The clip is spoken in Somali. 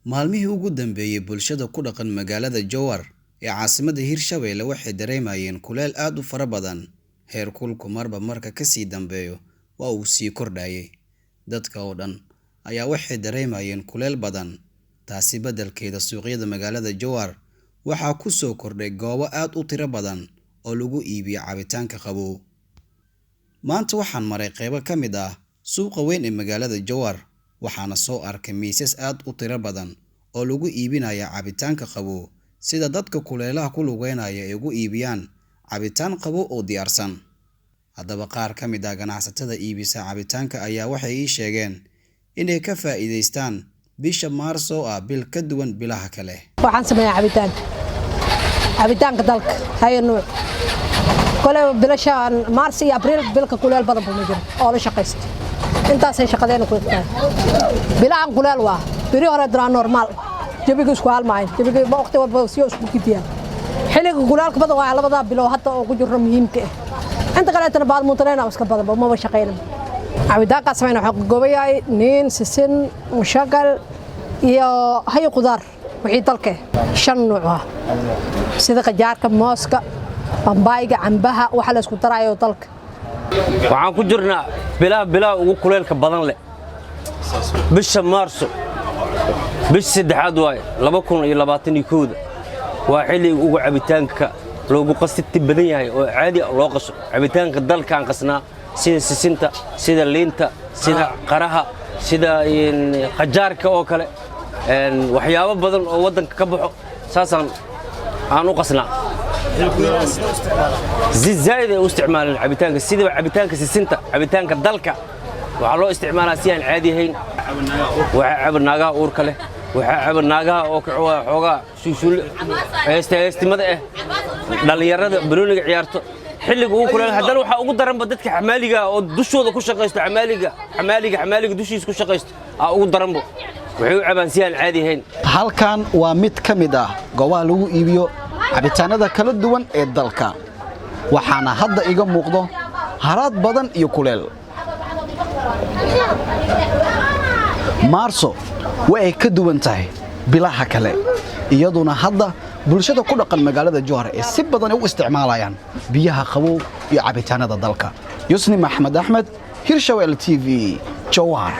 Maalmihii ugu dambeeyay bulshada ku dhaqan magaalada Jowhar ee caasimadda Hirshabelle waxay dareemayeen kuleel aad u fara badan. Heerkulku marba marka ka sii dambeeyo waa uu sii kordhayay. Dadka oo dhan ayaa waxay dareemayeen kuleel badan. Taasi beddelkeeda suuqyada magaalada Jowhar waxaa ku soo kordhay goobo aad u tiro badan oo lagu iibiyo cabitaanka qabow. Maanta waxaan maray qaybo ka mid ah suuqa weyn ee magaalada Jowhar, waxaana soo arkay miisas aad u tiro badan oo lagu iibinayo cabitaanka qabow, sida dadka kuleelaha ku lugeynaya ay ugu iibiyaan cabitaan qabow oo diyaarsan. Haddaba qaar ka mid ah ganacsatada iibisa cabitaanka ayaa waxay ii sheegeen inay ka faa'iideystaan bisha Maarso oo ah bil ka duwan bilaha kale. waxaan sameeyaa cabitaanka dalka hay nooc kale bilashaan Maarso iyo Abriil bilka kuleel badan buu jiro oo la shaqeysto intaas ay shaqadeena ku tahay bilaan kuleel waa biri hore draa normal jabiga isku halmayn jabiga waqti walba si isku gidiyaan xilliga kuleelka badan waa labada bilo hadda oo ku jiro muhiimka ah inta kale tan baad muutareena iska badan ma shaqeeyna cabitaanka sameeyna waxa goobayay nin sisin mushagal iyo hay qudaar wixii dalka shan nooc ah sida qajaarka mooska bambaayga cambaha waxa la isku daraayo dalka waxaan ku jirnaa bilaa ugu kuleelka badan leh bisha Maarso bish saddexaad waay 2021 waa xilliga ugu cabitaanka loogu qasiti badan yahay oo caadi loo qaso cabitaanka dalka aan qasnaa sida sisinta sida liinta sida qaraha sida qajaarka oo kale waxyaabo badan oo wadanka ka baxo saasaan aan u qasnaa زايد استعمال العبيتانك سيده عبيتانك سيسنتا عبيتانك دلكا waxa loo isticmaalaa si aan caadi ahayn waxa cabnaaga uur kale waxa cabnaaga oo xooga suusul heestimada ah dhalinyarada banooniga ciyaarto xilliga uu kuleel haddana waxa ugu daranba dadka xamaaliga oo dushooda ku shaqeysto xamaaliga dushiisa ku shaqeysto ugu daranba waxay u cabaan si aan caadi ahayn halkan waa mid ka mid ah goobaha lagu iibiyo cabitaanada kala duwan ee dalka waxaana hadda iga muuqdo haraad badan iyo kuleel Maarso way ka duwan tahay bilaha kale iyaduna hadda bulshada ku dhaqan magaalada Jowhar ee si badan u isticmaalayaan biyaha qabow iyo cabitaanada dalka. Yusni Maxamed Axmed, Hirshabelle TV, Jowhar.